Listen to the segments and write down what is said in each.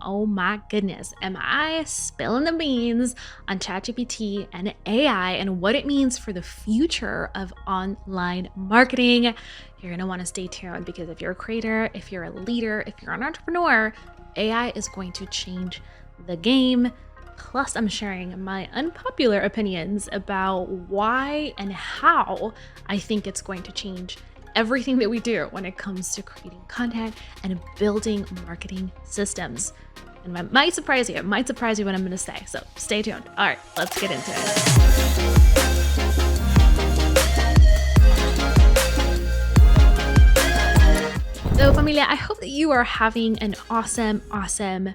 oh my goodness, am I spilling the beans on ChatGPT and AI and what it means for the future of online marketing? You're going to want to stay tuned because if you're a creator, if you're a leader, if you're an entrepreneur, AI is going to change the game. Plus, I'm sharing my unpopular opinions about why and how I think it's going to change everything that we do when it comes to creating content and building marketing systems. And it might surprise you. It might surprise you what I'm going to say. So stay tuned. All right, let's get into it. So, familia, I hope that you are having an awesome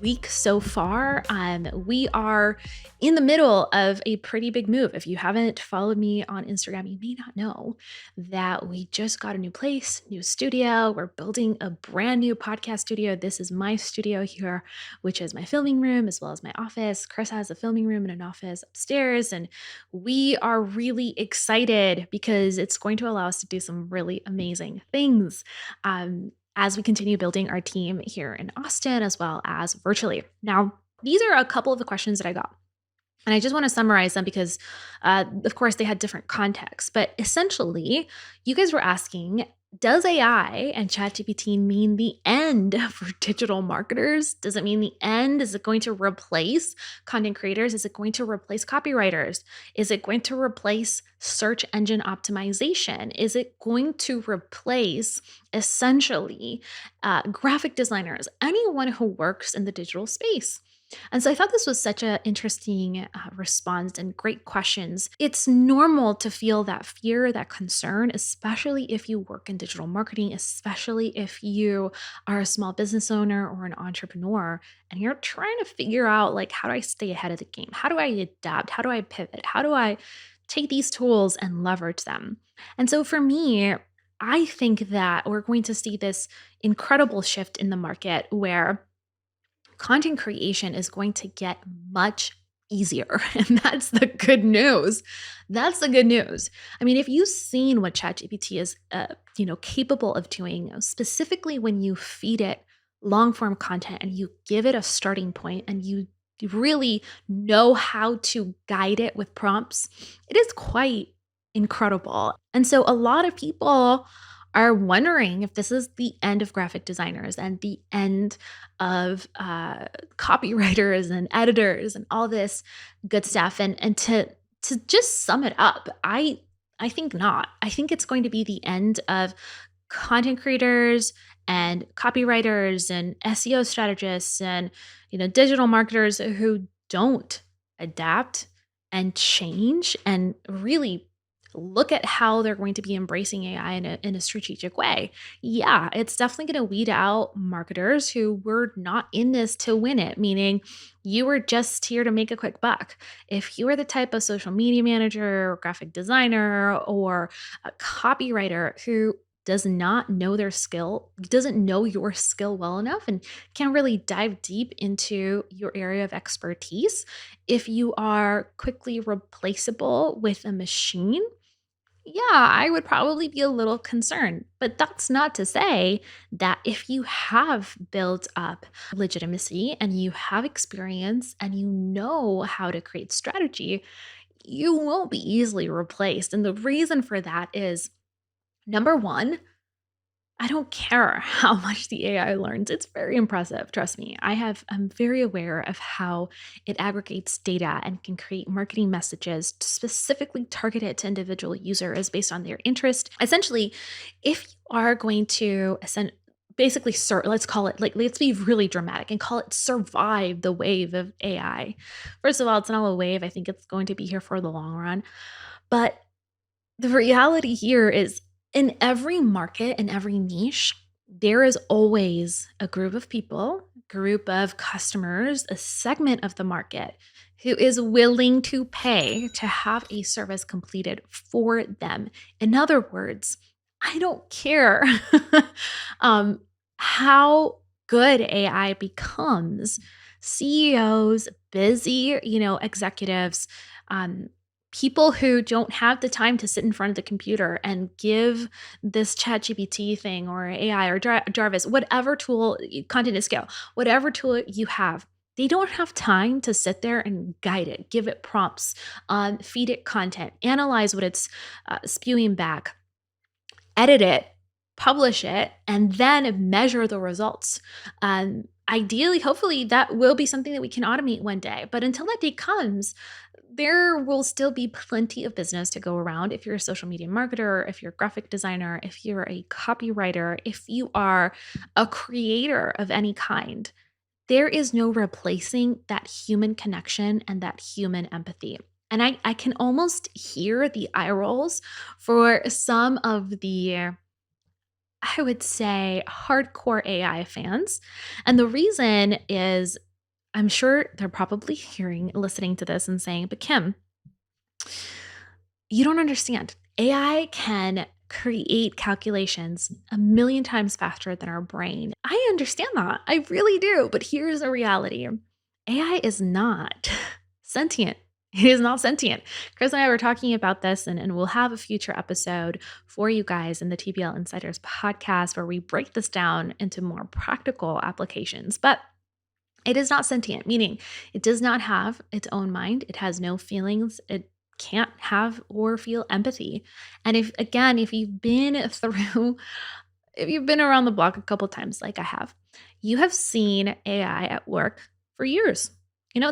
week so far. We are in the middle of a pretty big move. If you haven't followed me on Instagram, you may not know that we just got a new place, new studio. We're building a brand new podcast studio. This is my studio here, which is my filming room as well as my office. Chris has a filming room and an office upstairs, and we are really excited because it's going to allow us to do some really amazing things as we continue building our team here in Austin as well as virtually. Now, these are a couple of the questions that I got. And I just want to summarize them because, of course, they had different contexts. But essentially, you guys were asking, does AI and ChatGPT mean the end for digital marketers? Does it mean the end? Is it going to replace content creators? Is it going to replace copywriters? Is it going to replace search engine optimization? Is it going to replace essentially graphic designers, anyone who works in the digital space? And so I thought this was such an interesting response and great questions. It's normal to feel that fear, that concern, especially if you work in digital marketing, especially if you are a small business owner or an entrepreneur and you're trying to figure out, like, how do I stay ahead of the game? How do I adapt? How do I pivot? How do I take these tools and leverage them? And so for me, I think that we're going to see this incredible shift in the market where content creation is going to get much easier. And that's the good news. That's the good news. I mean, if you've seen what ChatGPT is, capable of doing, specifically when you feed it long form content and you give it a starting point and you really know how to guide it with prompts, it is quite incredible. And so a lot of people are wondering if this is the end of graphic designers and the end of copywriters and editors and all this good stuff. And to just sum it up, I think not. I think it's going to be the end of content creators and copywriters and SEO strategists and digital marketers who don't adapt and change and really look at how they're going to be embracing AI in a strategic way. Yeah, it's definitely going to weed out marketers who were not in this to win it, meaning you were just here to make a quick buck. If you are the type of social media manager or graphic designer or a copywriter who does not know their skill, doesn't know your skill well enough, and can't really dive deep into your area of expertise, if you are quickly replaceable with a machine, yeah, I would probably be a little concerned. But that's not to say that if you have built up legitimacy and you have experience and you know how to create strategy, you won't be easily replaced. And the reason for that is number one, I don't care how much the AI learns. It's very impressive. Trust me. I'm very aware of how it aggregates data and can create marketing messages specifically targeted to individual users based on their interest. Essentially, if you are going to basically, let's call it, like, let's be really dramatic and call it survive the wave of AI. First of all, it's not a wave. I think it's going to be here for the long run. But the reality here is, in every market, in every niche, there is always a group of people, group of customers, a segment of the market who is willing to pay to have a service completed for them. In other words, I don't care how good AI becomes. CEOs, busy, executives, People who don't have the time to sit in front of the computer and give this ChatGPT thing or AI or Jarvis, whatever tool, content is scale, whatever tool you have, they don't have time to sit there and guide it, give it prompts, feed it content, analyze what it's spewing back, edit it, publish it, and then measure the results. Ideally, hopefully, that will be something that we can automate one day. But until that day comes, there will still be plenty of business to go around. If you're a social media marketer, if you're a graphic designer, if you're a copywriter, if you are a creator of any kind, there is no replacing that human connection and that human empathy. And I can almost hear the eye rolls for some of the, I would say, hardcore AI fans. And the reason is I'm sure they're probably listening to this and saying, but Kim, you don't understand. AI can create calculations a million times faster than our brain. I understand that. I really do. But here's a reality: AI is not sentient. It is not sentient. Chris and I were talking about this, and we'll have a future episode for you guys in the TBL Insiders podcast where we break this down into more practical applications. But it is not sentient, meaning it does not have its own mind. It has no feelings. It can't have or feel empathy. And if you've been through, if you've been around the block a couple times like I have, you have seen AI at work for years.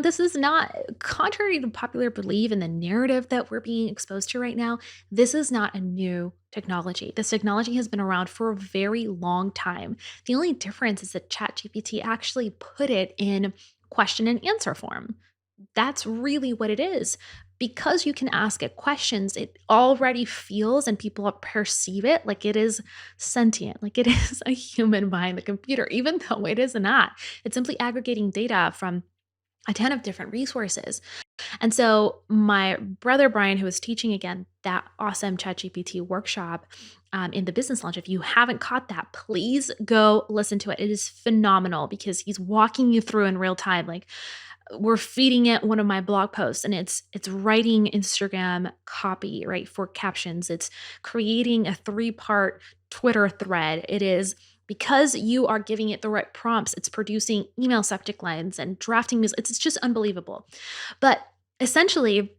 This is not contrary to popular belief and the narrative that we're being exposed to right now. This is not a new technology. This technology has been around for a very long time. The only difference is that ChatGPT actually put it in question and answer form. That's really what it is. Because you can ask it questions, it already feels and people perceive it like it is sentient, like it is a human behind the computer, even though it is not. It's simply aggregating data from a ton of different resources. And so my brother Brian, who was teaching again that awesome ChatGPT workshop in the business launch, if you haven't caught that, please go listen to it. It is phenomenal because he's walking you through in real time. Like, we're feeding it one of my blog posts, and it's writing Instagram copy, right, for captions. It's creating a 3-part Twitter thread. It is, because you are giving it the right prompts, it's producing email subject lines and drafting music. It's just unbelievable. But essentially,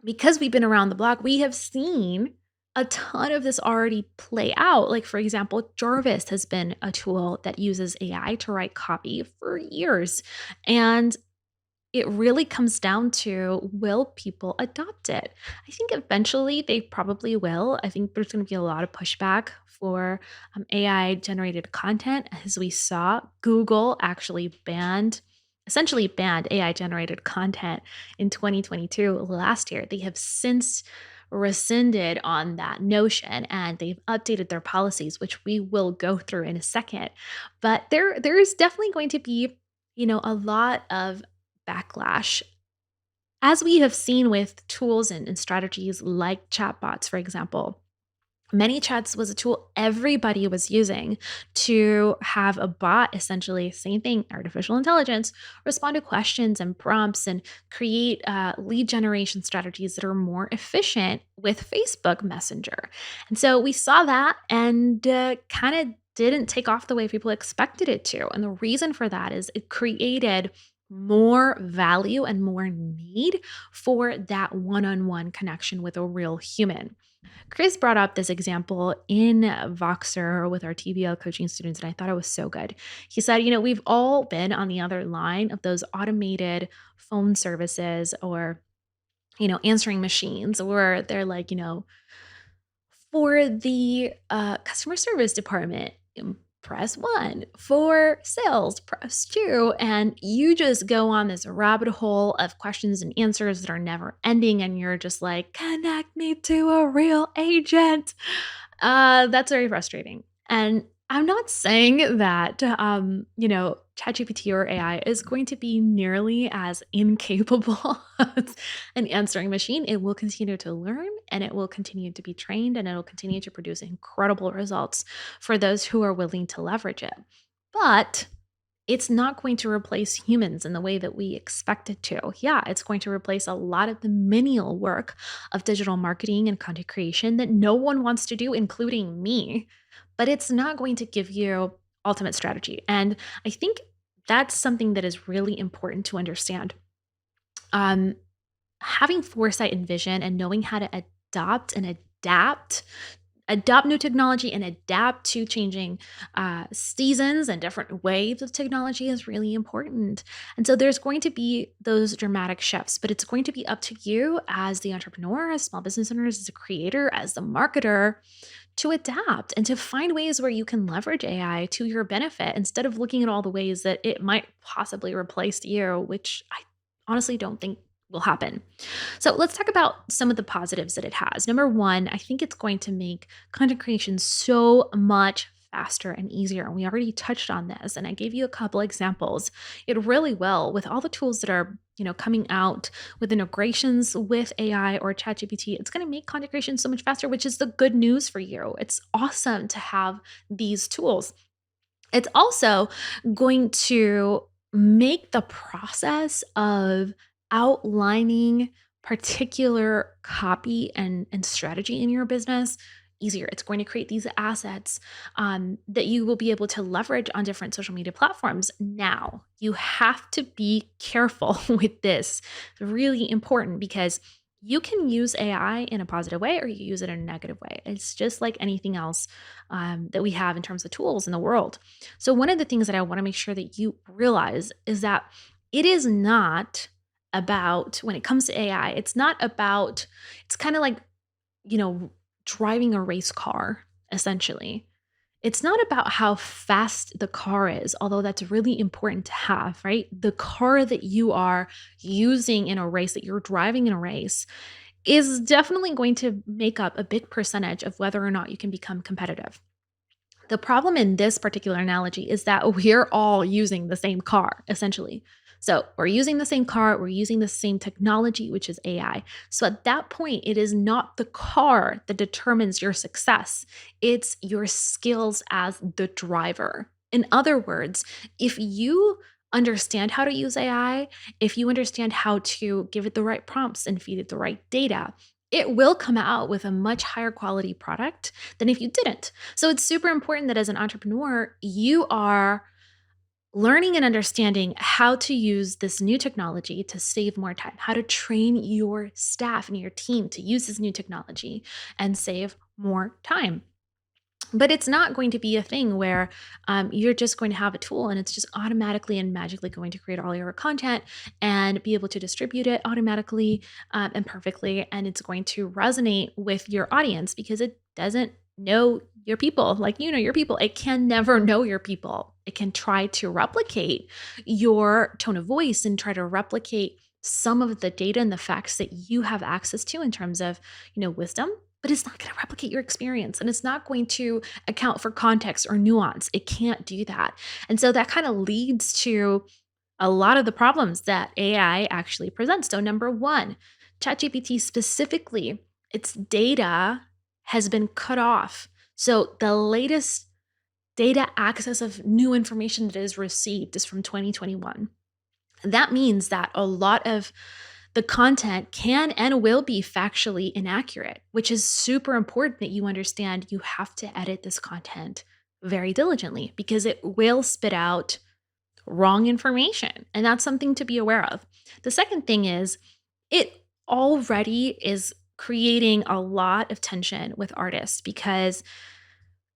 because we've been around the block, we have seen a ton of this already play out. Like, for example, Jarvis has been a tool that uses AI to write copy for years. And it really comes down to, will people adopt it? I think eventually they probably will. I think there's going to be a lot of pushback for AI generated content. As we saw, Google actually essentially banned AI generated content in 2022 last year. They have since rescinded on that notion, and they've updated their policies, which we will go through in a second. But there is definitely going to be, a lot of backlash, as we have seen with tools and strategies like chatbots, for example. ManyChats was a tool everybody was using to have a bot, essentially, same thing, artificial intelligence, respond to questions and prompts and create lead generation strategies that are more efficient with Facebook Messenger. And so we saw that, and kind of didn't take off the way people expected it to. And the reason for that is it created more value and more need for that one-on-one connection with a real human. Chris brought up this example in Voxer with our TBL coaching students, and I thought it was so good. He said, we've all been on the other line of those automated phone services or, answering machines where they're like, for the customer service department, press 1. For sales, press 2. And you just go on this rabbit hole of questions and answers that are never ending. And you're just like, connect me to a real agent. That's very frustrating. And I'm not saying that, ChatGPT or AI is going to be nearly as incapable as an answering machine. It will continue to learn, and it will continue to be trained, and it will continue to produce incredible results for those who are willing to leverage it. But it's not going to replace humans in the way that we expect it to. Yeah, it's going to replace a lot of the menial work of digital marketing and content creation that no one wants to do, including me. But it's not going to give you ultimate strategy. And I think that's something that is really important to understand. Um, Having foresight and vision and knowing how to adopt new technology and adapt to changing seasons and different waves of technology is really important. And so there's going to be those dramatic shifts, but it's going to be up to you as the entrepreneur, as small business owners, as a creator, as the marketer to adapt and to find ways where you can leverage AI to your benefit instead of looking at all the ways that it might possibly replace you, which I honestly don't think will happen. So let's talk about some of the positives that it has. Number one, I think it's going to make content creation so much faster and easier. And we already touched on this, and I gave you a couple examples. It really will with all the tools that are coming out with integrations with AI or ChatGPT. It's going to make content creation so much faster, which is the good news for you. It's awesome to have these tools. It's also going to make the process of outlining particular copy and strategy in your business easier. It's going to create these assets that you will be able to leverage on different social media platforms. Now, you have to be careful with this. It's really important because you can use AI in a positive way or you use it in a negative way. It's just like anything else that we have in terms of tools in the world. So, one of the things that I want to make sure that you realize is that it is not about, when it comes to AI, it's not about, it's kind of like, you know, driving a race car, essentially. It's not about how fast the car is, although that's really important to have, right? The car that you are using in a race, that you're driving in a race, is definitely going to make up a big percentage of whether or not you can become competitive. The problem in this particular analogy is that we're all using the same car, essentially. So we're using the same car, we're using the same technology, which is AI. So at that point, it is not the car that determines your success, it's your skills as the driver. In other words, if you understand how to use AI, if you understand how to give it the right prompts and feed it the right data, it will come out with a much higher quality product than if you didn't. So it's super important that as an entrepreneur, you are learning and understanding how to use this new technology to save more time, how to train your staff and your team to use this new technology and save more time. But it's not going to be a thing where you're just going to have a tool and it's just automatically and magically going to create all your content and be able to distribute it automatically and perfectly. And it's going to resonate with your audience because it doesn't know your people like you know your people. It can never know your people. It can try to replicate your tone of voice and try to replicate some of the data and the facts that you have access to in terms of, wisdom, but it's not going to replicate your experience and it's not going to account for context or nuance. It can't do that. And so that kind of leads to a lot of the problems that AI actually presents. So, number one, ChatGPT specifically, its data has been cut off. So, the latest data access of new information that is received is from 2021. That means that a lot of the content can and will be factually inaccurate, which is super important that you understand you have to edit this content very diligently because it will spit out wrong information. And that's something to be aware of. The second thing is it already is creating a lot of tension with artists because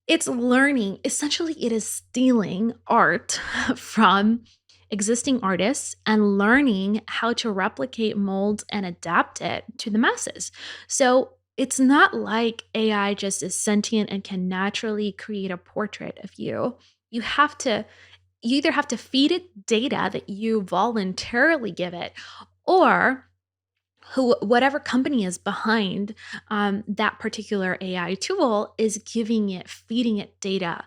it's learning, essentially, it is stealing art from existing artists and learning how to replicate, mold, and adapt it to the masses. So it's not like AI just is sentient and can naturally create a portrait of you. You have to, you either have to feed it data that you voluntarily give it, or whatever company is behind that particular AI tool is feeding it data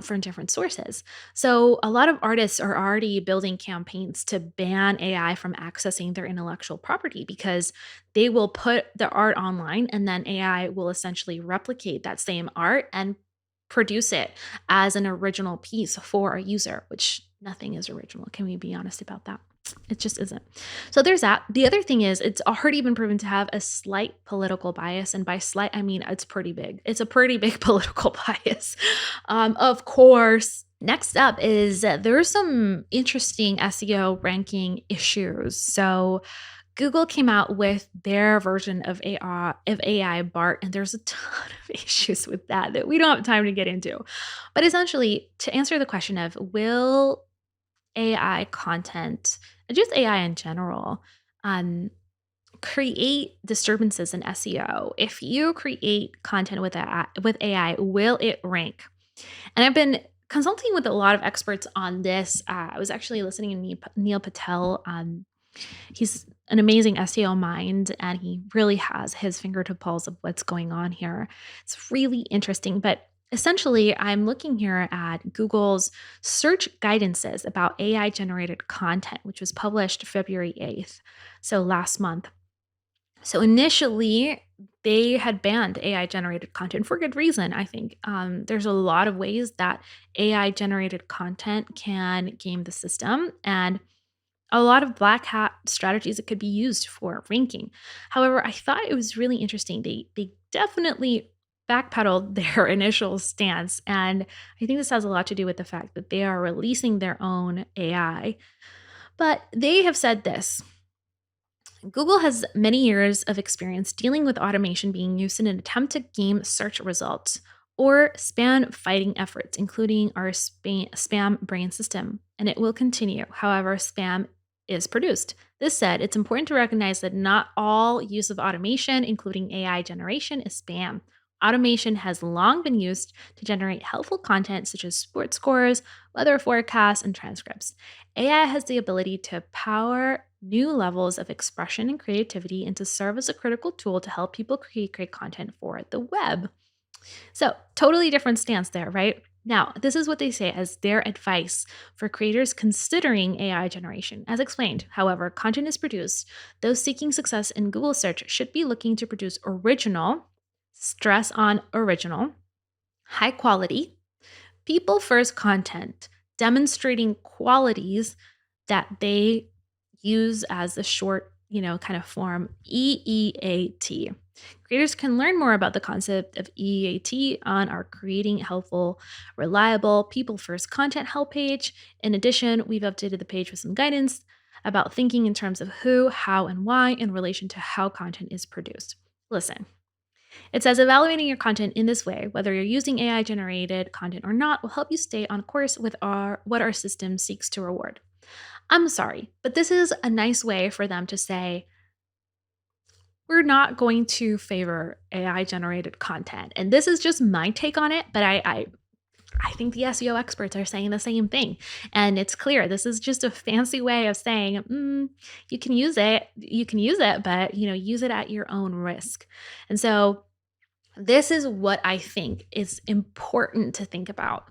from different sources. So a lot of artists are already building campaigns to ban AI from accessing their intellectual property because they will put the art online and then AI will essentially replicate that same art and produce it as an original piece for a user, which Nothing is original. Can we be honest about that? It just isn't. So there's that. The other thing is it's already been proven to have a slight political bias. And by slight, I mean it's pretty big. It's a pretty big political bias. Of course. Next up is there's some interesting SEO ranking issues. So Google came out with their version of AI BART, and there's a ton of issues with that we don't have time to get into. But essentially, to answer the question of will AI content, just AI in general, um, create disturbances in SEO? If you create content with AI, will it rank? And I've been consulting with a lot of experts on this. I was actually listening to Neil Patel. He's an amazing SEO mind, and he really has his finger to pulse of what's going on here. It's really interesting. But essentially, I'm looking here at Google's search guidances about AI generated content, which was published February 8th, so last month. So initially, they had banned AI generated content for good reason, I think. There's a lot of ways that AI generated content can game the system, and a lot of black hat strategies that could be used for ranking. However, I thought it was really interesting. They definitely backpedaled their initial stance, and I think this has a lot to do with the fact that they are releasing their own AI. But they have said this. Google has many years of experience dealing with automation being used in an attempt to game search results or spam fighting efforts, including our spam brain system, and it will continue however spam is produced. This said, it's important to recognize that not all use of automation, including AI generation, is spam. Automation has long been used to generate helpful content such as sports scores, weather forecasts, and transcripts. AI has the ability to power new levels of expression and creativity and to serve as a critical tool to help people create great content for the web. So, totally different stance there, right? Now, this is what they say as their advice for creators considering AI generation. As explained, however, content is produced. Those seeking success in Google search should be looking to produce original, stress on original, high quality, people first content, demonstrating qualities that they use as the short, kind of form EEAT. Creators can learn more about the concept of EEAT on our Creating Helpful, Reliable, People First content help page. In addition, we've updated the page with some guidance about thinking in terms of who, how, and why in relation to how content is produced. Listen, it says evaluating your content in this way, whether you're using AI generated content or not, will help you stay on course with what our system seeks to reward. I'm sorry, but this is a nice way for them to say, we're not going to favor AI generated content. And this is just my take on it, but I think the SEO experts are saying the same thing. And it's clear this is just a fancy way of saying, you can use it, but use it at your own risk. And so this is what I think is important to think about.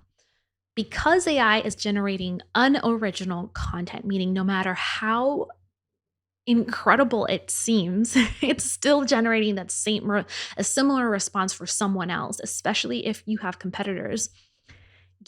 Because AI is generating unoriginal content, meaning no matter how incredible it seems, it's still generating a similar response for someone else, especially if you have competitors.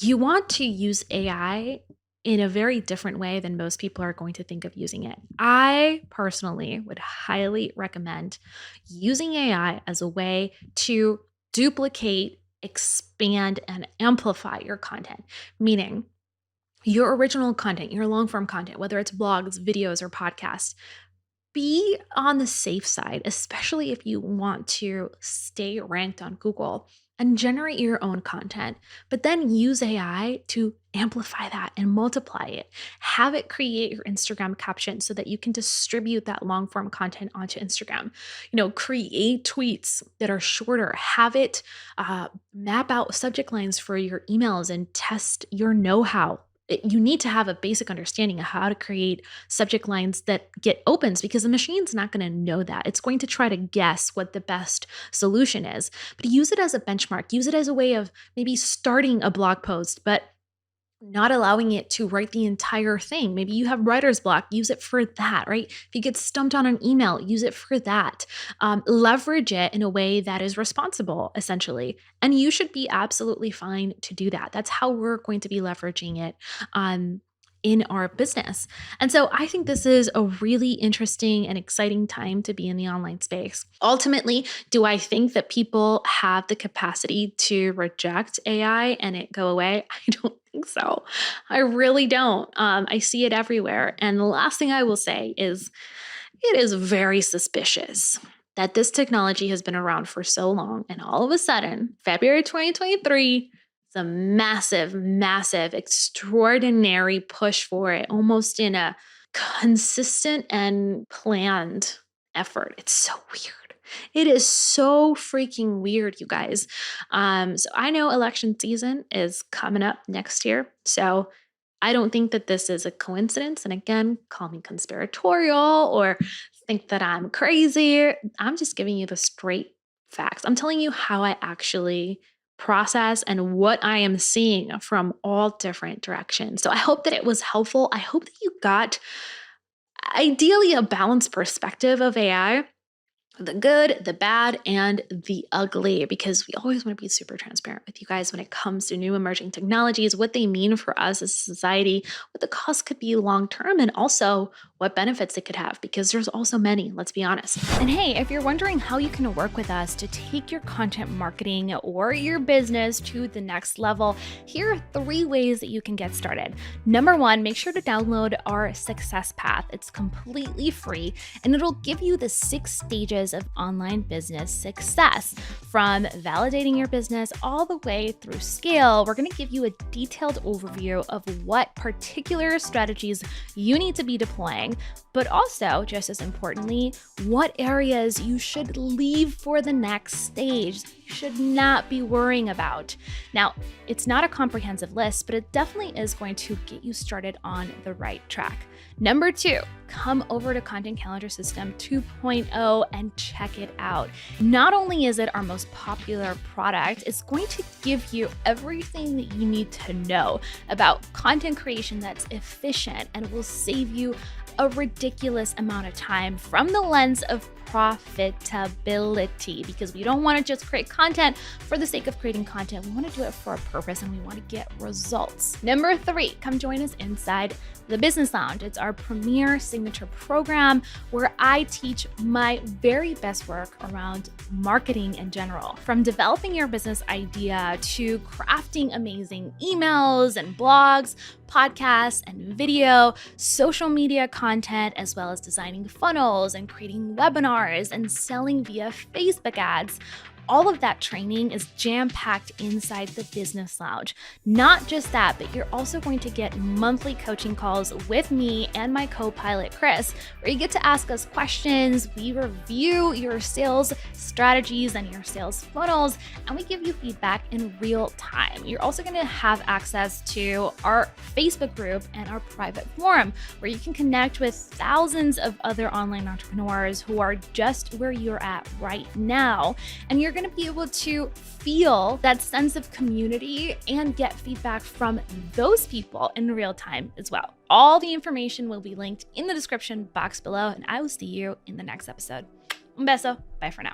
You want to use AI in a very different way than most people are going to think of using it. I personally would highly recommend using AI as a way to duplicate, expand, and amplify your content, meaning your original content, your long form content, whether it's blogs, videos, or podcasts. Be on the safe side, especially if you want to stay ranked on Google, and generate your own content, but then use AI to amplify that and multiply it. Have it create your Instagram caption so that you can distribute that long form content onto Instagram. Create tweets that are shorter. Have it map out subject lines for your emails and test your know-how. You need to have a basic understanding of how to create subject lines that get opens because the machine's not going to know that. It's going to try to guess what the best solution is. But use it as a benchmark. Use it as a way of maybe starting a blog post, but not allowing it to write the entire thing. Maybe you have writer's block, use it for that, right? If you get stumped on an email, use it for that. Leverage it in a way that is responsible, essentially. And you should be absolutely fine to do that. That's how we're going to be leveraging it in our business. And so I think this is a really interesting and exciting time to be in the online space. Ultimately, do I think that people have the capacity to reject AI and it go away? I don't think so. I really don't. I see it everywhere. And the last thing I will say is it is very suspicious that this technology has been around for so long. And all of a sudden, February 2023, it's a massive, massive, extraordinary push for it, almost in a consistent and planned effort. It's so weird. It is so freaking weird, you guys. So I know election season is coming up next year. So I don't think that this is a coincidence. And again, call me conspiratorial or think that I'm crazy. I'm just giving you the straight facts. I'm telling you how I actually process and what I am seeing from all different directions. So I hope that it was helpful. I hope that you got ideally a balanced perspective of AI, the good, the bad, and the ugly, because we always want to be super transparent with you guys when it comes to new emerging technologies, what they mean for us as a society, what the cost could be long term, and also what benefits it could have, because there's also many, let's be honest. And hey, if you're wondering how you can work with us to take your content marketing or your business to the next level, here are 3 ways that you can get started. Number 1, make sure to download our Success Path. It's completely free, and it'll give you the 6 stages of online business success. From validating your business all the way through scale, we're going to give you a detailed overview of what particular strategies you need to be deploying, but also, just as importantly, what areas you should leave for the next stage, you should not be worrying about. Now, it's not a comprehensive list, but it definitely is going to get you started on the right track. Number 2, come over to Content Calendar System 2.0 and check it out. Not only is it our most popular product, it's going to give you everything that you need to know about content creation that's efficient and will save you a ridiculous amount of time from the lens of profitability, because we don't want to just create content for the sake of creating content. We want to do it for a purpose and we want to get results. Number 3, come join us inside the Business Lounge. It's our premier signature program where I teach my very best work around marketing in general. From developing your business idea to crafting amazing emails and blogs, podcasts and video, social media content, as well as designing funnels and creating webinars and selling via Facebook ads. All of that training is jam-packed inside the Business Lounge. Not just that, but you're also going to get monthly coaching calls with me and my co-pilot, Chris, where you get to ask us questions. We review your sales strategies and your sales funnels, and we give you feedback in real time. You're also going to have access to our Facebook group and our private forum, where you can connect with thousands of other online entrepreneurs who are just where you're at right now. And you're going to be able to feel that sense of community and get feedback from those people in real time as well. All the information will be linked in the description box below, and I will see you in the next episode. Un beso. Bye for now.